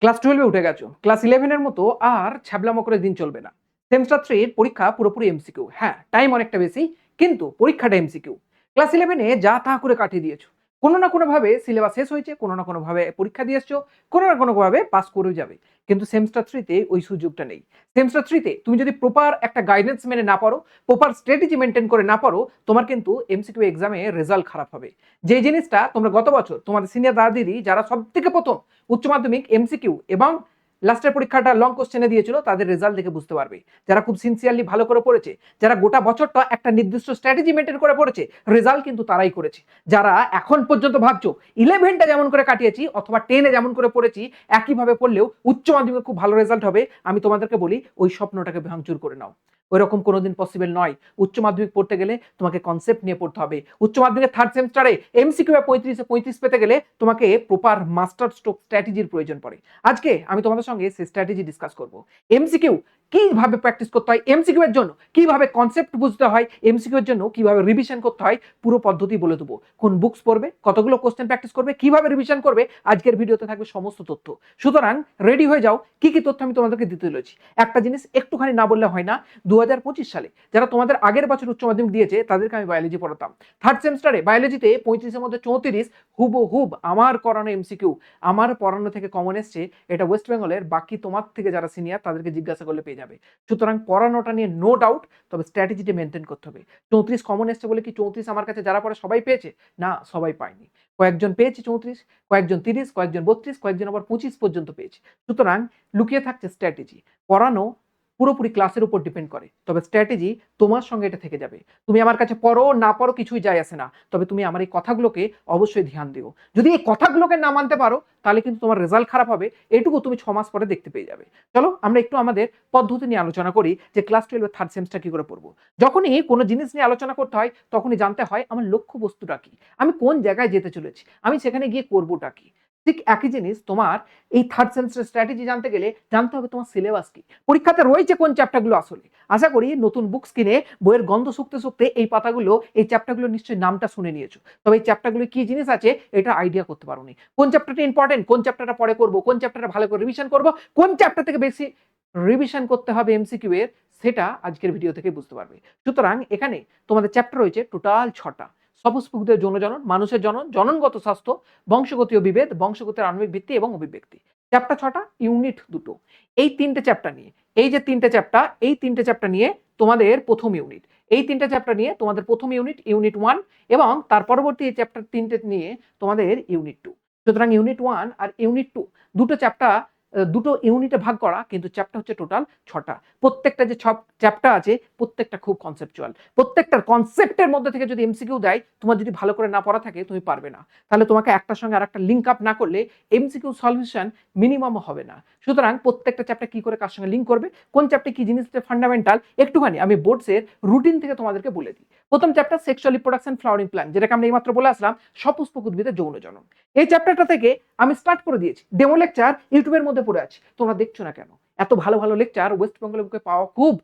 Class 12 এ উঠে গেছো। Class 11 এর মতো আর ছ্যাবলামো করে দিন চলবে না। সেমেস্টার 3 এর পরীক্ষা পুরোপুরি এমসিকিউ। হ্যাঁ, টাইম অনেকটা বেশি, কিন্তু পরীক্ষাটা এমসিকিউ। ক্লাস 11 এ যা তা করে কাটিয়ে দিয়েছো। কোনো না কোনোভাবে সিলেবাস শেষ হয়েছে, কোনো না কোনোভাবে পরীক্ষা দিয়ে এসছো, কোনো না কোনোভাবে পাস করেও যাবে। কিন্তু সেমেস্টার 3 তে ওই সুযোগটা নেই। সেমেস্টার 3 তে তুমি যদি প্রপার একটা গাইডেন্স মেনে না পারো, প্রপার স্ট্র্যাটেজি মেইনটেইন করে না পারো, তোমার কিন্তু এমসিকিউ এক্সামে রেজাল্ট খারাপ হবে। যে জিনিসটা তোমরা গত বছর তোমাদের সিনিয়র দাদা-দিদি যারা সবথেকে ১ম উচ্চ মাধ্যমিক এমসিকিউ এবং লাস্টের পরীক্ষাটা লং কোশ্চেনে দিয়েছিল তাদের রেজাল্ট দেখে বুঝতে পারবে। যারা খুব সিনসিয়ারলি ভালো করে পড়েছে, যারা গোটা বছরটা একটা নির্দিষ্ট স্ট্র্যাটেজি মেইনটেইন করে পড়েছে, রেজাল্ট কিন্তু তারাই করেছে। যারা এখন পর্যন্ত ভাবছো 11 টা যেমন করে কাটিয়েছি অথবা 10 এ যেমন করে পড়েছি একইভাবে পড়লেও উচ্চ মাধ্যমিকে খুব ভালো রেজাল্ট হবে, আমি তোমাদেরকে বলি ওই স্বপ্নটাকে ভাঙচুর করে নাও। ওইরকম কোনোদিন পসিবল নয়। উচ্চ মাধ্যমিক পড়তে গেলে তোমাকে কনসেপ্ট নিয়ে পড়তে হবে। উচ্চ মাধ্যমিকের 3rd সেমেস্টারে এমসিকিউ এ 35 এ 35 পেতে গেলে তোমাকে প্রপার মাস্টার স্ট্রোক স্ট্র্যাটেজির প্রয়োজন পড়ে। আজকে আমি তোমাদের সঙ্গে সেই স্ট্র্যাটেজি ডিসকাস করব। এমসিকিউ কিভাবে প্র্যাকটিস করতে হয়, এমসিকিউ এর জন্য কিভাবে কনসেপ্ট বুঝতে হয়, এমসিকিউ এর জন্য কিভাবে রিভিশন করতে হয়, পুরো পদ্ধতি বলে দেবো। কোন বুকস পড়বে, কতগুলো কোশ্চেন প্র্যাকটিস করবে, কিভাবে রিভিশন করবে, আজকের ভিডিওতে থাকবে সমস্ত তথ্য। সুতরাং রেডি হয়ে যাও, কি কি তথ্য আমি তোমাদেরকে দিতে চলেছি। একটা জিনিস একটুখানি না বললে হয় না, 2025 সালে যারা তোমাদের আগের বছর উচ্চ মাধ্যমিক দিয়েছে তাদেরকে আমি বায়োলজি পড়াতাম। 3rd সেমেস্টারে বায়োলজিতে 35 এর মধ্যে 34 হুবহুব আমার করানো এমসিকিউ, আমার পড়ানো থেকে কমন এসছে। এটা ওয়েস্ট বেঙ্গলের, বাকি তোমার থেকে যারা সিনিয়র তাদেরকে জিজ্ঞাসা করলে পেয়ে যাবে। সুতরাং পড়ানোটা নিয়ে নো ডাউট, তবে স্ট্র্যাটেজিটা মেনটেন করতে হবে। 34 কমন এসছে বলে কি 34 আমার কাছে যারা পড়ে সবাই পেয়েছে? না, সবাই পায়নি। কয়েকজন পেয়েছে 34, কয়েকজন 30, কয়েকজন 32, কয়েকজন আবার 25 পর্যন্ত পেয়েছে। সুতরাং লুকিয়ে থাকছে স্ট্র্যাটেজি। পড়ানো পুরোপুরি ক্লাসের উপর ডিপেন্ড করে, তবে স্ট্র্যাটেজি তোমার সঙ্গে এটা থেকে যাবে। তুমি আমার কাছে পড়ো না পড়ো কিছুই যায় আসে না, তবে তুমি আমার এই কথাগুলোকে অবশ্যই ধ্যান দিও। যদি এই কথাগুলোকে না মানতে পারো তাহলে কিন্তু তোমার রেজাল্ট খারাপ হবে, এটুকু তুমি 6 মাস পরে দেখতে পেয়ে যাবে। চলো আমরা একটু আমাদের পদ্ধতি নিয়ে আলোচনা করি যে ক্লাস 12 এর 3rd সেমেস্টার কি করে পড়বো। যখনই কোনো জিনিস নিয়ে আলোচনা করতে হয় তখনই জানতে হয় আমার লক্ষ্যবস্তুটা কি, আমি কোন জায়গায় যেতে চলেছি, আমি সেখানে গিয়ে করবোটা কি। ঠিক একই জিনিস তোমার এই 3rd সেমেস্টার স্ট্র্যাটেজি জানতে গেলে জানতে হবে তোমার সিলেবাস কি, পরীক্ষাতে রয়েছে কোন চ্যাপ্টারগুলো আসলে। আশা করি নতুন বুকস কিনে বইয়ের গন্ধ শুকতে শুকতে এই পাতাগুলো, এই চ্যাপ্টারগুলো নিশ্চয়ই নামটা শুনে নিয়েছো, তবে এই চ্যাপ্টারগুলো কি জিনিস আছে এটা আইডিয়া করতে পারোনি। কোন চ্যাপ্টারটা ইম্পর্টেন্ট, কোন চ্যাপ্টারটা পরে করবো, কোন চ্যাপ্টারটা ভালো করে রিভিশন করবো, কোন চ্যাপ্টার থেকে বেশি রিভিশন করতে হবে এমসিকিউ এর, সেটা আজকের ভিডিও থেকে বুঝতে পারবে। সুতরাং এখানে তোমাদের চ্যাপ্টার রয়েছে টোটাল 6টা। সপুষ্পকদের যৌনজনন, মানুষের জনন, জননগত স্বাস্থ্য, বংশগতীয় বিভেদ, বংশগতের আণবিক ভিত্তি এবং অভিব্যক্তি। চ্যাপ্টার 6টা, ইউনিট 2টো। এই 3টে চ্যাপ্টার নিয়ে, এই যে 3টে চ্যাপ্টার, এই 3টে চ্যাপ্টার নিয়ে তোমাদের প্রথম ইউনিট। এই 3টে চ্যাপ্টার নিয়ে তোমাদের প্রথম ইউনিট, ইউনিট 1, এবং তার পরবর্তী এই চ্যাপ্টার 3টে নিয়ে তোমাদের ইউনিট 2। সুতরাং ইউনিট 1 আর ইউনিট 2 দুটো চ্যাপ্টার, দুটো ইউনিটে ভাগ করা, কিন্তু চ্যাপ্টার হচ্ছে টোটাল 6টা। প্রত্যেকটা যে চ্যাপ্টার আছে প্রত্যেকটা খুব কনসেপচুয়াল। প্রত্যেকটার কনসেপ্টের মধ্যে থেকে যদি এমসিকিউ দেয়, তোমার যদি ভালো করে না পড়া থাকে তুমি পারবে না। তাহলে তোমাকে একটার সঙ্গে আরেকটা লিঙ্ক আপ না করলে এমসিকিউ সলিউশন মিনিমাম হবে না। সুতরাং প্রত্যেকটা চ্যাপ্টার কি করে কার সঙ্গে লিঙ্ক করবে, কোন চ্যাপ্টার কি জিনিসটা ফান্ডামেন্টাল, একটুখানি আমি বোর্ডসের রুটিন থেকে তোমাদেরকে বলে দিই। প্রথম chapter sexual reproduction flowering plan, যেটাকে আমরা এইমাত্র বলে আসলাম সপুষ্পক উদ্ভিদের যৌনজনন। এই চ্যাপ্টারটা থেকে আমি স্টার্ট করে দিয়েছি, ডেমো লেকচার ইউটিউবের মধ্যে পড়ে আছে, তোমরা দেখছো না কেন? এত ভালো ভালো লেকচার ওয়েস্ট বেঙ্গলের বুকে পাওয়া খুব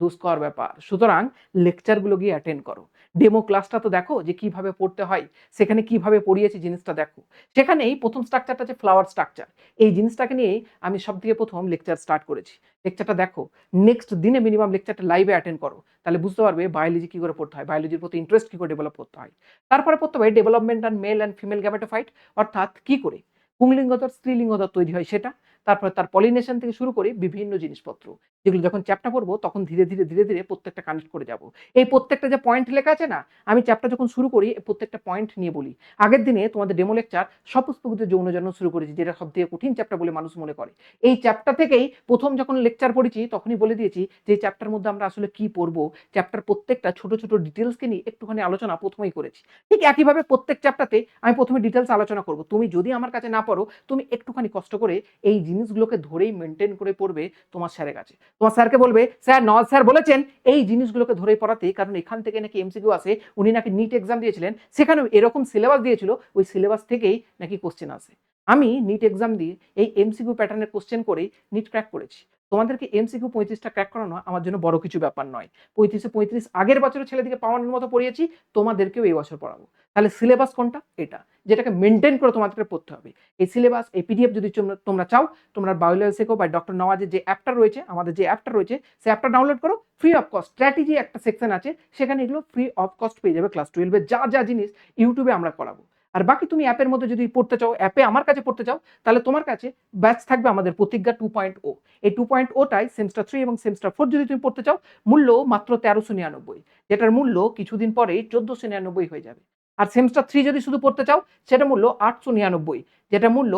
দুষ্কর ব্যাপার। সুতরাং লেকচারগুলো গিয়ে অ্যাটেন্ড করো। ডেমো ক্লাসটা তো দেখো যে কিভাবে পড়তে হয়, সেখানে কিভাবে পড়িয়েছি জিনিসটা দেখো। সেখানেই প্রথম স্ট্রাকচারটা হচ্ছে ফ্লাওয়ার স্ট্রাকচার। এই জিনিসটাকে নিয়েই আমি সবথেকে প্রথম লেকচার স্টার্ট করেছি। লেকচারটা দেখো, নেক্সট দিনে মিনিমাম লেকচারটা লাইভে অ্যাটেন্ড করো, তাহলে বুঝতে পারবে বায়োলজি কি করে পড়তে হয়, বায়োলজির প্রতি ইন্টারেস্ট কি করে ডেভেলপ করতে হয়। তারপরে পড়তে হবে development and male and female gametophyte, অর্থাৎ কি করে পুংলিঙ্গধর স্ত্রীলিঙ্গধর তৈরি হয় সেটা। তারপরে তার পলিনেশন থেকে শুরু করে বিভিন্ন জিনিসপত্র, যেগুলো যখন চ্যাপ্টার পড়বো তখন ধীরে ধীরে ধীরে ধীরে প্রত্যেকটা কানেক্ট করে যাব। এই প্রত্যেকটা যে পয়েন্ট লেখা আছে না, আমি চ্যাপ্টার যখন শুরু করি প্রত্যেকটা পয়েন্ট নিয়ে বলি। আগের দিনে তোমাদের ডেমো লেকচার সপুষ্পকদের যৌনজনন শুরু করেছি, যেটা সবথেকে কঠিন চ্যাপ্টার বলে মানুষ মনে করে। এই চ্যাপ্টার থেকেই প্রথম যখন লেকচার পড়েছি তখনই বলে দিয়েছি যে এই চ্যাপ্টার মধ্যে আমরা আসলে কি পড়বো। চ্যাপ্টার প্রত্যেকটা ছোট ছোট ডিটেলসকে নিয়ে একটুখানি আলোচনা প্রথমেই করেছি। ঠিক একইভাবে প্রত্যেক চ্যাপ্টারতে আমি প্রথমে ডিটেলস আলোচনা করব। তুমি যদি আমার কাছে না পড়ো, তুমি একটুখানি কষ্ট করে এই জিনিসগুলোকে ধরেই মেনটেন করে পড়বে তোমার স্যারের কাছে। তোমার স্যারকে বলবে, স্যার নওয়াজ স্যার বলেছেন এই জিনিসগুলোকে ধরেই পড়াতে, কারণ এখান থেকে নাকি এমসিকিউ আসে। উনি নাকি নিট এক্সাম দিয়েছিলেন, সেখানেও এরকম সিলেবাস দিয়েছিল, ওই সিলেবাস থেকেই নাকি কোশ্চেন আসে। আমি নিট এক্সাম দিয়ে এই এমসিকিউ প্যাটার্নের কোশ্চেন করেই নিট ক্র্যাক করেছি। তোমাদেরকে এমসিকিউ 35টা ক্র্যাক করানো আমার জন্য বড় কিছু ব্যাপার নয়। 35 এ 35 আগের বছরের ছেলেদেরকে পাওয়ানোর মতো পড়িয়েছি, তোমাদেরকেও এই বছর পড়াবো। তাহলে সিলেবাস কোনটা? এটা। যেটাকে মেইনটেইন করে তোমাদেরকে পড়তে হবে। এই সিলেবাস, এই পিডিএফ যদি তোমরা চাও, তোমরা বায়োলজি শেখো বা ডক্টর নওয়াজের যে অ্যাপটা রয়েছে, আমাদের যে অ্যাপটা রয়েছে, সেই অ্যাপটা ডাউনলোড করো, ফ্রি অফ কস্ট। স্ট্র্যাটেজি একটা সেকশন আছে, সেখানে এগুলো ফ্রি অফ কস্ট পেয়ে যাবে। ক্লাস 12 এর যা জিনিস ইউটিউবে আমরা করাবো। আর বাকি তুমি অ্যাপের মধ্যে যদি পড়তে চাও, অ্যাপে আমার কাছে পড়তে চাও, তাহলে তোমার কাছে ব্যাচ থাকবে আমাদের প্রতিজ্ঞা 2.0। এই 2.0 টাই সেমিস্টার 3 এবং সেমিস্টার 4 যদি তুমি পড়তে চাও, মূল্য মাত্র 1399, যেটার মূল্য কিছুদিন পরেই 1499 হয়ে যাবে। আর সেমিস্টার 3 যদি শুধু পড়তে চাও, সেটা মূল্য 899, যেটা মূল্য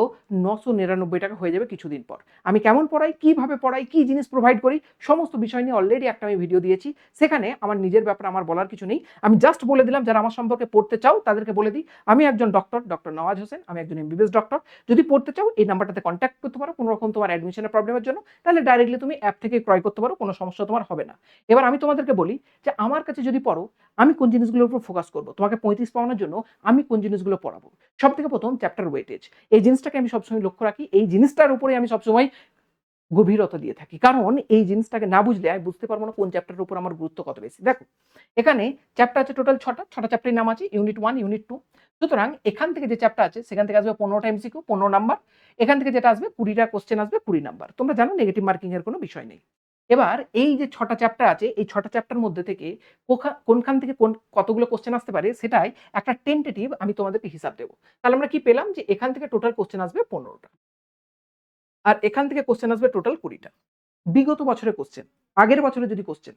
999 টাকা হয়ে যাবে কিছুদিন পর। আমি কেমন পড়াই, কিভাবে পড়াই, কি জিনিস প্রোভাইড করি, সমস্ত বিষয় নিয়ে অলরেডি একটা আমি ভিডিও দিয়েছি। সেখানে আমার নিজের ব্যাপারে আমার বলার কিছু নেই। আমি জাস্ট বলে দিলাম, যারা আমার সম্পর্কে পড়তে চাও তাদেরকে বলে দিই, আমি একজন ডক্টর নওয়াজ হোসেন, আমি একজন এমবিবিএস ডক্টর। যদি পড়তে চাও এই নাম্বারটাতে কন্ট্যাক্ট করতে পারো কোনো রকম তোমার অ্যাডমিশনের প্রবলেমের জন্য, তাহলে ডাইরেক্টলি তুমি অ্যাপ থেকে ক্রয় করতে পারো, কোনো সমস্যা তোমার হবে না। এবার আমি তোমাদেরকে বলি যে আমার কাছে যদি পড়ো, আমি কোন জিনিসগুলোর উপর ফোকাস করব, তোমাকে 35 পাওয়ানোর জন্য আমি কোন জিনিসগুলো পড়াবো। সব থেকে প্রথম চ্যাপ্টার ওয়েটেজ, এই জিনিসটাকে আমি সবসময় লক্ষ্য রাখি, এই জিনিসটার উপরে আমি সবসময় গভীরতা দিয়ে থাকি। কারণ এই জিনিসটাকে না বুঝলে আমি বুঝতে পারবো না কোন চ্যাপ্টারের উপর আমার গুরুত্ব কত বেশি। দেখো, এখানে চ্যাপ্টার আছে টোটাল 6টা চ্যাপ্টারের নাম আছে ইউনিট 1, ইউনিট 2। সুতরাং এখান থেকে যে চ্যাপ্টার আছে সেখান থেকে আসবে 15টা এমসিকিউ, 15 নাম্বার। এখান থেকে যেটা আসবে 20টা কোশ্চেন আসবে, 20 নাম্বার। তোমরা জানো নেগেটিভ মার্কিং এর কোনো বিষয় নেই। এবার এই যে 6টা চ্যাপ্টার আছে, এই 6টা চ্যাপ্টার মধ্যে থেকে কোনখান থেকে কতগুলো কোশ্চেন আসতে পারে সেটাই একটা টেন্টেটিভ আমি তোমাদেরকে হিসাব দেবো। তাহলে আমরা কি পেলাম যে এখান থেকে টোটাল কোশ্চেন আসবে 15টা, আর এখান থেকে কোশ্চেন আসবে টোটাল 20টা। বিগত বছরের কোশ্চেন, আগের বছরে যদি কোশ্চেন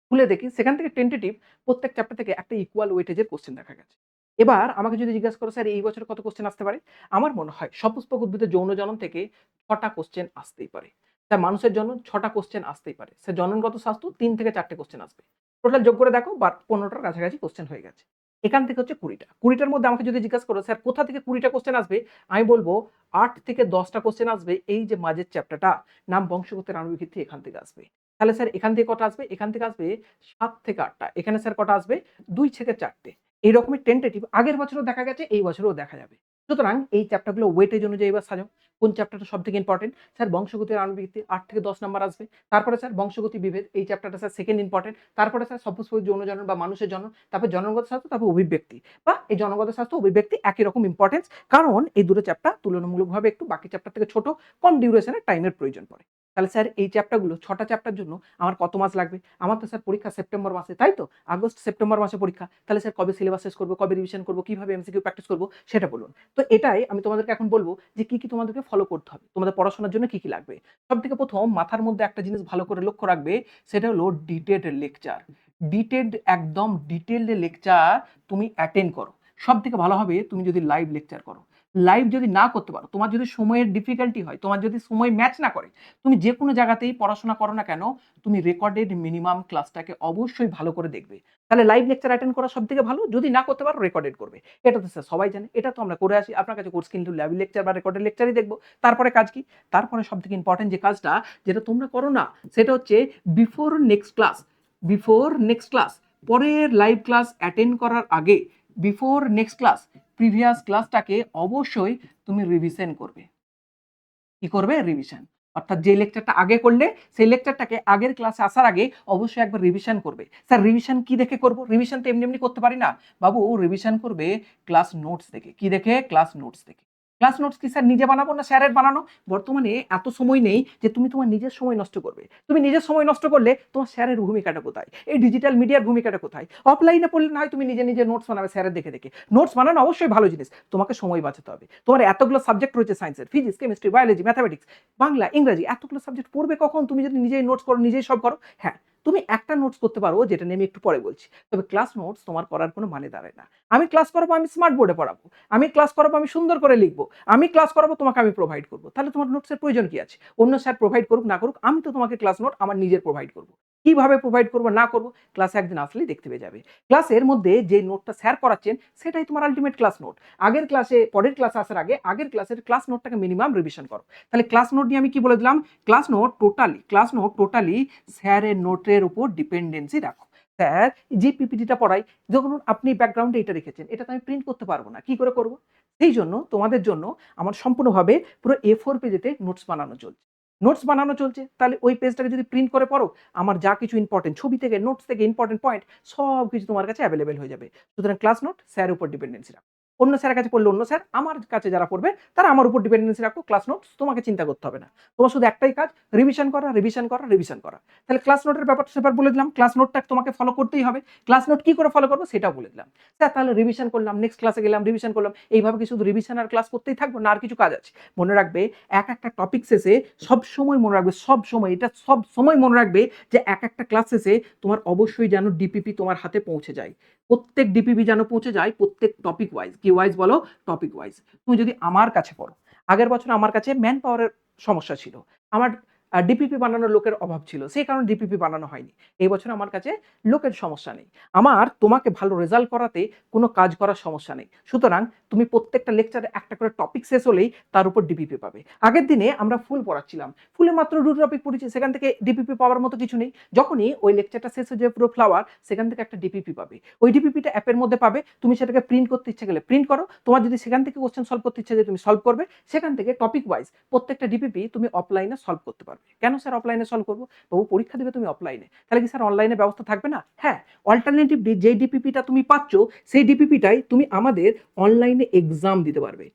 খুলে দেখি, সেখান থেকে টেন্টেটিভ প্রত্যেক চ্যাপ্টার থেকে একটা ইকুয়াল ওয়েটেজের কোশ্চেন দেখা গেছে। এবার আমাকে যদি জিজ্ঞাসা করো স্যার এই বছরে কত কোশ্চেন আসতে পারে, আমার মনে হয় সপুষ্পক উদ্ভিদের যৌন জনন থেকে 6টা কোশ্চেন আসতেই পারে। স্যার মানুষের জন্য 6টা কোশ্চেন আসতেই পারে। স্যার জননগত স্বাস্থ্য 3 থেকে 4টে কোশ্চেন আসবে। টোটাল যোগ করে দেখো 15টার কাছাকাছি কোশ্চেন হয়ে গেছে। এখান থেকে হচ্ছে 20টা। 20টার মধ্যে আমাকে যদি জিজ্ঞাসা করো স্যার কোথা থেকে 20টা কোশ্চেন আসবে, আমি বলবো 8 থেকে 10টা কোশ্চেন আসবে এই যে মাঝের চ্যাপ্টারটা, নাম বংশগতের আণবিক ভিত্তি, এখান থেকে আসবে। তাহলে স্যার এখান থেকে কটা আসবে, এখান থেকে আসবে 7 থেকে 8টা। এখানে স্যার কটা আসবে, 2 থেকে 4টে। এই রকমের টেন্টেটিভ আগের বছরও দেখা গেছে, এই বছরও দেখা যাবে। সুতরাং এই চ্যাপ্টারগুলো ওয়েটেজ অনুযায়ী এবার সাজাও। কোন চ্যাপ্টারটা সবথেকে ইম্পর্টেন্ট, স্যার বংশগতির আণবিক ভিত্তি 8 থেকে 10 নাম্বার আসবে। তারপরে স্যার বংশগতি বিভেদ, এই চ্যাপ্টারটা স্যার সেকেন্ড ইম্পর্টেন্ট। তারপরে স্যার সপুষ্পক যৌন জনন বা মানুষের জনন, তারপর জননগত স্বাস্থ্য, তারপর অভিব্যক্তি বা এই জনগত স্বাস্থ্য অভিব্যক্তি একই রকম ইম্পর্টেন্স। কারণ এই দুটো চ্যাপ্টার তুলনামূলকভাবে একটু বাকি চ্যাপ্টার থেকে ছোট, কম ডিউরেশনের টাইমের প্রয়োজন পড়ে। তাহলে স্যার এই চ্যাপ্টারগুলো 6টা চ্যাপ্টার জন্য আমার কত মাস লাগবে? আমার তো স্যার পরীক্ষা সেপ্টেম্বর মাসে, তাই তো? আগস্ট সেপ্টেম্বর মাসে পরীক্ষা। তাহলে স্যার কবে সিলেবাস শেষ করব, কবে রিভিশন করব, কিভাবে এমসিকিউ প্র্যাকটিস করব সেটা বলুন। তো এটাই আমি তোমাদেরকে এখন বলব যে কি তোমাদেরকে ফলো করতে হবে। তোমাদের পড়াশোনার জন্য কি লাগবে? সবথেকে প্রথম মাথার মধ্যে একটা জিনিস ভালো করে লক্ষ্য রাখবে, সেটা হলো ডিটেইলড লেকচার। একদম ডিটেইলড লেকচার তুমি অ্যাটেন্ড করো। সবথেকে ভালো হবে তুমি যদি লাইভ লেকচার করো। লাইভ যদি না করতে পারো, তোমার যদি সময়ের ডিফিকাল্টি হয়, তোমার যদি সময় ম্যাচ না করে, তুমি যে কোনো জায়গাতেই পড়াশোনা করো না কেন, তুমি রেকর্ডেড মিনিমাম ক্লাসটাকে অবশ্যই ভালো করে দেখবে। তাহলে লাইভ লেকচার অ্যাটেন্ড করা সবথেকে ভালো। যদি না করতে পারো রেকর্ডেড করবে। এটা তো স্যার সবাই জানে, এটা তো আমরা করে আসি। আপনার কাছে কোর্স কিন্তু লাইভ লেকচার বা রেকর্ডেড লেকচারই দেখবো। তারপরে কাজ কি? তারপরে সবথেকে ইম্পর্টেন্ট যে কাজটা, যেটা তোমরা করো না, সেটা হচ্ছে বিফোর নেক্সট ক্লাস, পরের লাইভ ক্লাস অ্যাটেন্ড করার আগে, বিফোর নেক্সট ক্লাস, প্রিভিয়াস ক্লাসটাকে অবশ্যই তুমি রিভিশন করবে। কি করবে? রিভিশন। অর্থাৎ যে লেকচারটা আগে করলে সেই লেকচারটাকে আগের ক্লাসে আসার আগে অবশ্যই একবার রিভিশন করবে। স্যার রিভিশন কি দেখে করব? রিভিশন তো এমনি এমনি করতে পারি না বাবু। রিভিশন করবে ক্লাস নোটস দেখে। কি দেখে? ক্লাস নোটস দেখে। ক্লাস নোটস কি স্যার নিজে বানাবো না স্যারের বানানো? বর্তমানে এত সময় নেই যে তুমি তোমার নিজের সময় নষ্ট করবে। তুমি নিজের সময় নষ্ট করলে তোমার স্যারের ভূমিকাটা কোথায়? এই ডিজিটাল মিডিয়ার ভূমিকাটা কোথায়? অফলাইনে পড়লে না হয় তুমি নিজে নিজে নোটস বানাবে স্যারের দেখে দেখে। নোটস বানানো অবশ্যই ভালো জিনিস, তোমাকে সময় বাঁচাতে হবে। তোমার এতগুলো সাবজেক্ট রয়েছে সায়েন্সের, physics, chemistry, biology, mathematics, Bangla, ইংরেজি, এতগুলো সাবজেক্ট পড়বে কখন? তুমি যদি নিজেই নোটস করো, নিজেই সব করো। হ্যাঁ, তুমি একটা নোটস করতে পারো, যেটা নিয়ে আমি একটু পরে বলছি। তবে ক্লাস নোটস তোমার করার কোনো মানে দাঁড়ায় না। আমি ক্লাস করাবো, আমি স্মার্ট বোর্ডে পড়াবো। আমি ক্লাস করাবো, আমি সুন্দর করে লিখবো। আমি ক্লাস করাবো, তোমাকে আমি প্রোভাইড করবো। তাহলে তোমার নোটসের প্রয়োজন কি আছে? অন্য স্যার প্রোভাইড করুক না করুক, আমি তো তোমাকে ক্লাস নোট আমার নিজের প্রোভাইড করবো। কিভাবে প্রোভাইড করবো না করবো, ক্লাসে একদিন আসলেই দেখতে পেয়ে যাবে। ক্লাসের মধ্যে যে নোটটা স্যার করাচ্ছেন সেটাই তোমার আলটিমেট ক্লাস নোট। আগের ক্লাসে, পরের ক্লাসে আসার আগে আগের ক্লাসের ক্লাস নোটটাকে মিনিমাম রিভিশন করো। তাহলে ক্লাস নোট নিয়ে আমি কি বলে দিলাম? ক্লাস নোট টোটালি স্যারের নোটের উপর ডিপেন্ডেন্সি রাখো। স্যার যে পিপিটিটা পড়াই, যখন আপনি ব্যাকগ্রাউন্ডে এটা রেখেছেন, এটা তো আমি প্রিন্ট করতে পারবো না, কি করে করবো? সেই জন্য তোমাদের জন্য আমার সম্পূর্ণভাবে পুরো A4 পেজেতে নোটস বানানো চলছে। নোটস বানানো চলছে, তাহলে ওই পেজটাকে যদি প্রিন্ট করে পড়ো, আমার যা কিছু ইম্পর্টেন্ট ছবি থেকে, নোটস থেকে ইম্পর্টেন্ট পয়েন্ট সব কিছু তোমার কাছে অ্যাভেলেবেল হয়ে যাবে। সুতরাং ক্লাস নোট স্যারের উপর ডিপেন্ডেন্সি রাখো। অন্য স্যারের কাছে পড়লে অন্য স্যার, আমার কাছে যারা পড়বে তারা আমার উপর ডিপেন্ডেন্সি রাখো। ক্লাস নোটস তোমাকে চিন্তা করতে হবে না। তোমার শুধু একটাই কাজ, রিভিশন করা, রিভিশন করা, রিভিশন করা। তাহলে ক্লাস নোটের ব্যাপারটা সেবার বলে দিলাম, ক্লাস নোটটা তোমাকে ফলো করতেই হবে। ক্লাস নোট কি করে ফলো করবো সেটাও বলে দিলাম। স্যার তাহলে রিভিশন করলাম, নেক্সট ক্লাসে গেলাম, রিভিশন করলাম, এইভাবে কি শুধু রিভিশন আর ক্লাস করতেই থাকবো না আর কিছু কাজ আছে? মনে রাখবে, এক একটা টপিক শেষে সবসময় মনে রাখবে, সবসময় এটা সবসময় মনে রাখবে যে এক একটা ক্লাস শেষে তোমার অবশ্যই যেন ডিপিপি তোমার হাতে পৌঁছে যায়। প্রত্যেক ডিপিপি যেন পৌঁছে যায়, প্রত্যেক টপিক ওয়াইজ। কি ওয়াইজ বলো? Topic wise. তুমি যদি আমার কাছে পড়ো, আগের বছর আমার কাছে ম্যান পাওয়ারের সমস্যা ছিল, আমার ডিপিপি বানানোর লোকের অভাব ছিল, সেই কারণে ডিপিপি বানানো হয়নি। এই বছর আমার কাছে লোকের সমস্যা নেই, আমার তোমাকে ভালো রেজাল্ট করাতে কোনো কাজ করার সমস্যা নেই। সুতরাং তুমি প্রত্যেকটা লেকচারে একটা করে টপিক শেষ হলেই তার উপর ডিপিপি পাবে। আগের দিনে আমরা ফুল পড়াচ্ছিলাম, ফুলে মাত্র 2 টপিক পড়েছি, সেখান থেকে ডিপিপি পাওয়ার মতো কিছু নেই। যখনই ওই লেকচারটা শেষ হয়ে যাবে পুরো ফ্লাওয়ার, সেখান থেকে একটা ডিপিপি পাবে। ওই ডিপিপিটা অ্যাপের মধ্যে পাবে, তুমি সেটাকে প্রিন্ট করতে ইচ্ছে গেলে প্রিন্ট করো, তোমার যদি সেখান থেকে কোশ্চেন সলভ করতে ইচ্ছে যায় তুমি সলভ করবে। সেখান থেকে টপিক ওয়াইজ প্রত্যেকটা ডিপিপি তুমি অফলাইনে সলভ করতে পারবে। কেন স্যার অফলাইনে সলভ করবো? বাবু পরীক্ষা দেবে তুমি অফলাইনে, তাহলে কি স্যার অনলাইনে ব্যবস্থা থাকবে না? হ্যাঁ, অল্টারনেটিভলি যে ডিপিপিটা তুমি পাচ্ছ সেই ডিপিপিটাই তুমি আমাদের অনলাইনে এক্সাম দিতে পারবে।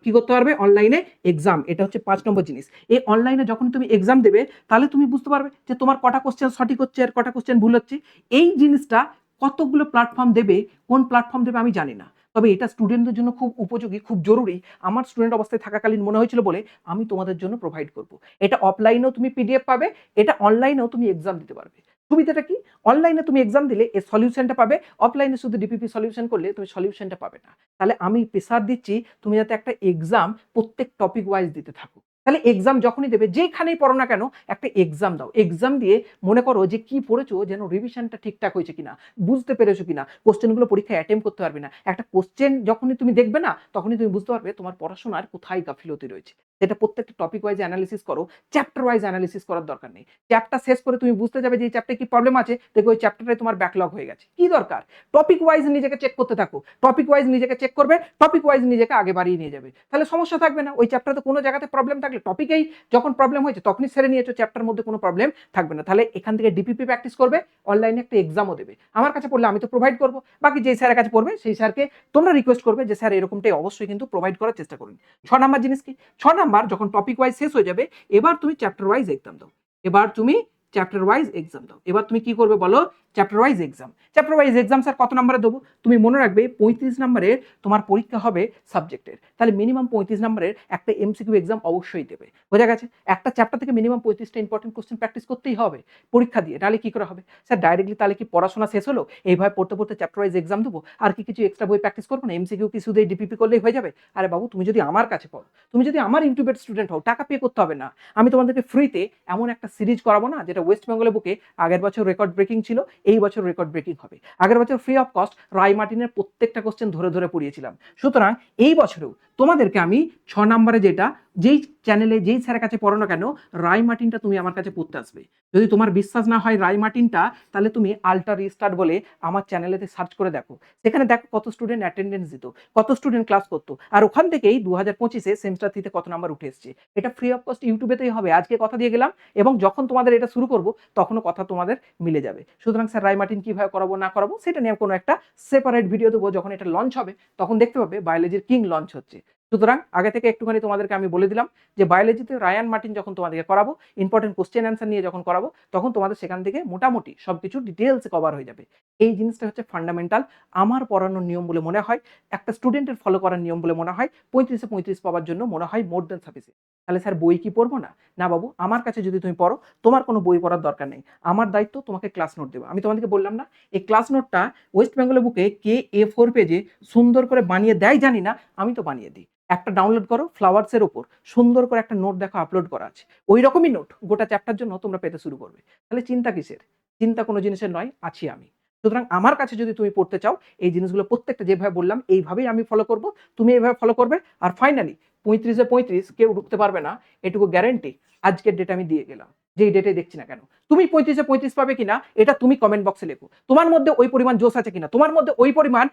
কি করতে পারবে? অনলাইনে এক্সাম। এটা হচ্ছে 5 নম্বর জিনিস। এই অনলাইনে যখন তুমি এক্সাম দেবে, তাহলে তুমি বুঝতে পারবে যে তোমার কটা কোশ্চেন সঠিক হচ্ছে আর কটা কোশ্চেন ভুল হচ্ছে। এই জিনিসটা কতগুলো প্ল্যাটফর্ম দেবে, কোন প্ল্যাটফর্ম দেবে আমি জানি না, তবে এটা স্টুডেন্টদের জন্য খুব উপযোগী, খুব জরুরি। আমার স্টুডেন্ট অবস্থায় থাকাকালীন মনে হয়েছিল বলে আমি তোমাদের জন্য প্রোভাইড করব। এটা অফলাইনেও তুমি পিডিএফ পাবে, এটা অনলাইনেও তুমি এক্সাম দিতে পারবে। সুবিধাটা কি? অনলাইনে তুমি এক্সাম দিলে এই সলিউশনটা পাবে, অফলাইনে শুধু ডিপিপি সলিউশন করলে তুমি সলিউশনটা পাবে না। তাহলে আমি প্রেসার দিচ্ছি তুমি যাতে একটা এক্সাম প্রত্যেক টপিক ওয়াইজ দিতে থাকো। তাহলে এক্সাম যখনই দেবে, যেখানেই পড়ো না কেন, একটা এক্সাম দাও। এক্সাম দিয়ে মনে করো যে কি পড়েছো, যেন রিভিশনটা ঠিকঠাক হয়েছে কিনা, বুঝতে পেরেছো কিনা, কোশ্চেনগুলো পরীক্ষায় অ্যাটেম্প করতে পারবে না। একটা কোশ্চেন যখনই তুমি দেখবে না, তখনই তুমি বুঝতে পারবে তোমার পড়াশোনার কোথায় গাফিলতি রয়েছে। এটা প্রত্যেকটা টপিক ওয়াইজ অ্যানালিসিস করো, চ্যাপ্টার ওয়াইজ অ্যানালিসিস করার দরকার নেই। চ্যাপ্টার শেষ করে তুমি বুঝতে যাবে যে এই চ্যাপ্টারে কি প্রবলেম আছে, দেখো ওই চ্যাপ্টারটাই তোমার ব্যাকলগ হয়ে গেছে। কি দরকার? টপিক ওয়াইজ নিজেকে চেক করতে থাকো, টপিক ওয়াইজ নিজেকে চেক করবে, টপিক ওয়াইজ নিজেকে আগে বাড়িয়ে নিয়ে যাবে। তাহলে সমস্যা থাকবে না। ওই চ্যাপ্টারে কোনো জায়গাতে প্রবলেম থাকলে টপিকেই যখন প্রবলেম হয়েছে তখনই সেরে নিয়েছো, চ্যাপ্টার মধ্যে কোনো প্রবলেম থাকবে না। তাহলে এখান থেকে ডিপিপি প্র্যাকটিস করবে, অনলাইনে একটা এক্সামও দেবে। আমার কাছে পড়লে আমি তো প্রোভাইড করবো, বাকি যেই স্যারের কাছে পড়বে সেই স্যারকে তোমরা রিকোয়েস্ট করবে যে স্যার এরকমটাই অবশ্যই কিন্তু প্রোভাইড করার চেষ্টা করুন। 6 নাম্বার জিনিস কি? 6 নাম্বার যখন টপিক ওয়াইজ শেষ হয়ে যাবে, এবার তুমি চ্যাপ্টার ওয়াইজ এক্সাম দাও। এবার তুমি চ্যাপ্টার ওয়াইজ এক্সাম দাও। এবার তুমি কি করবে বলো? Chapter wise exam. Chapter wise exam sir কত নাম্বারে দেবো? তুমি মনে রাখবে 35 নাম্বারের তোমার পরীক্ষা হবে সাবজেক্টের। তাহলে মিনিমাম 35 নাম্বারের একটা এমসিকিউ এক্সাম অবশ্যই দেবে। বোঝা গেছে? একটা চ্যাপ্টার থেকে মিনিমাম 35টা ইম্পর্টেন্ট কোশ্চেন প্র্যাকটিস করতেই হবে পরীক্ষা দিয়ে, নাহলে কি করে হবে? স্যার ডাইরেক্টলি তাহলে কি পড়াশোনা শেষ হলো, এইভাবে পড়তে পড়তে চ্যাপ্টার ওয়াইজ এক্সাম দেবো, আর কি কিছু এক্সট্রা বই প্র্যাকটিস করবো না, এমসিকিউ কি শুধু ডিপিপি করলেই হয়ে যাবে? আরে বাবু, তুমি যদি আমার কাছে পড়ো, তুমি যদি আমার ইউটিউবের স্টুডেন্ট হও, টাকা পে করতে হবে না। আমি তোমাদেরকে ফ্রিতে এমন একটা সিরিজ করাবো না, যেটা ওয়েস্ট বেঙ্গলের বুকে আগের বছর রেকর্ড ব্রেকিং ছিল, এই বছর রেকর্ড ব্রেকিং হবে। আগের বছর ফ্রি অফ কস্ট রায় মার্টিনের প্রত্যেকটা কোশ্চেন ধরে ধরে পড়িয়েছিলাম। সুতরাং এই বছরেও তোমাদেরকে আমি 6 নম্বরে যেটা, যেই চ্যানেলে যেই স্যারের কাছে পড়ো না কেন, রায় মার্টিনটা তুমি আমার কাছে পড়তে আসবে। যদি তোমার বিশ্বাস না হয় রায় মার্টিনটা, তাহলে তুমি আল্ট্রা রিস্টার্ট বলে আমার চ্যানেলেতে সার্চ করে দেখো। সেখানে দেখো কত স্টুডেন্ট অ্যাটেন্ডেন্স দিত, কত স্টুডেন্ট ক্লাস করতো, আর ওখান থেকেই 2025-এ সেমিস্টার 3-তে কত নাম্বার উঠে এসছে। এটা ফ্রি অফ কস্ট ইউটিউবেতেই হবে। আজকে কথা দিয়ে গেলাম, এবং যখন তোমাদের এটা শুরু করবো তখনও কথা তোমাদের মিলে যাবে। সুতরাং স্যার রায় মার্টিন কিভাবে করাবো না করাবো সেটা নিয়ে কোনো একটা সেপারেট ভিডিও দেবো। যখন এটা লঞ্চ হবে তখন দেখতে পাবে বায়োলজির কিং লঞ্চ হচ্ছে। সুতরাং আগে থেকে একটুখানি তোমাদেরকে আমি বলে দিলাম যে বায়োলজিতে রায়ান মার্টিন যখন তোমাদেরকে করাবো, ইম্পর্টেন্ট কোশ্চেন অ্যান্সার নিয়ে যখন করাবো, তখন তোমাদের সেখান থেকে মোটামুটি সবকিছু ডিটেলস কভার হয়ে যাবে। এই জিনিসটা হচ্ছে ফান্ডামেন্টাল আমার পড়ানোর নিয়ম বলে মনে হয়, একটা স্টুডেন্টের ফলো করার নিয়ম বলে মনে হয়। 35-এ 35 পাওয়ার জন্য মনে হয় মোর দেন সাফিসিয়েন্ট। তাহলে স্যার বই কি পড়বো না? না বাবু, আমার কাছে যদি তুমি পড়ো, তোমার কোনো বই পড়ার দরকার নেই। আমার দায়িত্ব তোমাকে ক্লাস নোট দেবো। আমি তোমাদেরকে বললাম না, এই ক্লাস নোটটা ওয়েস্ট বেঙ্গলের বুকে কে A4 পেজে সুন্দর করে বানিয়ে দেয় জানি না, আমি তো বানিয়ে দিই। একটা ডাউনলোড করো, ফ্লাওয়ার্সের ওপর সুন্দর করে একটা নোট দেখো আপলোড করা আছে, ওই রকমই নোট গোটা চ্যাপ্টার জন্য তোমরা পেতে শুরু করবে। তাহলে চিন্তা কিসের? চিন্তা কোনো জিনিসের নয়, আছি আমি। সুতরাং আমার কাছে যদি তুমি পড়তে চাও, এই জিনিসগুলো প্রত্যেকটা যেভাবে বললাম এইভাবেই আমি ফলো করব, তুমি এইভাবে ফলো করবে। আর ফাইনালি 35-এ 35 কেউ ঢুকতে পারবে না, এটুকু গ্যারেন্টি আজকের ডেট আমি দিয়ে গেলাম। যেই ডেটে দেখছি না কেন, তুমি 35-এ 35 পাবে কিনা এটা তুমি কমেন্ট বক্সে লেখো। তোমার মধ্যে ওই পরিমাণ জোশ আছে কিনা, তোমার মধ্যে ওই পরিমাণ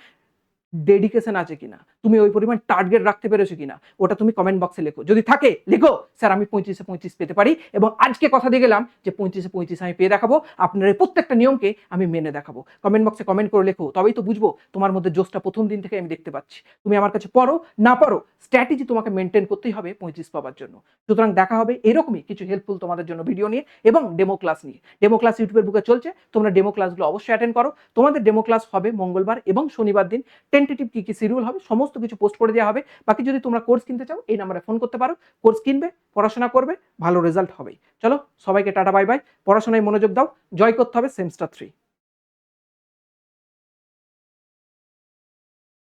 ডেডিকেশন আছে কিনা, তুমি ওই পরিমাণ টার্গেট রাখতে পেরেছো কিনা, ওটা তুমি কমেন্ট বক্সে লেখো। যদি থাকে লিখো, স্যার আমি 35 এ 35 পেতে পারি এবং আজকে কথা দিয়ে গেলাম যে 35 এ 35 আমি পেয়ে দেখাবো। আপনার এই প্রত্যেকটা নিয়মকে আমি মেনে দেখাবো। কমেন্ট বক্সে কমেন্ট করে লেখো, তবেই তো বুঝবো তোমার মধ্যে জোশটা প্রথম দিন থেকে আমি দেখতে পাচ্ছি। তুমি আমার কাছে পড়ো, না পড়ো, স্ট্র্যাটেজি তোমাকে মেইনটেইন করতেই হবে 35 পাবার জন্য। সুতরাং দেখা হবে এরকমই কিছু হেল্পফুল তোমাদের জন্য ভিডিও নিয়ে এবং ডেমো ক্লাস নিয়ে। ডেমো ক্লাস ইউটিউবের বুকে চলছে, তোমরা ডেমো ক্লাসগুলো অবশ্যই অ্যাটেন্ড করো। তোমাদের ডেমো ক্লাস হবে মঙ্গলবার এবং শনিবার দিন। টেন্টেটিভ কি শিডিউল হবে সমস্ত কিছু পোস্ট করে দেওয়া হবে। বাকি যদি তোমরা কোর্স কিনতে চাও এই নাম্বারে ফোন করতে পারো। কোর্স কিনবে, পড়াশোনা করবে, ভালো রেজাল্ট হবেই। চলো সবাইকে টাটা বাই বাই। পড়াশোনায় মনোযোগ দাও, জয় করতে হবে সেমস্টার 3।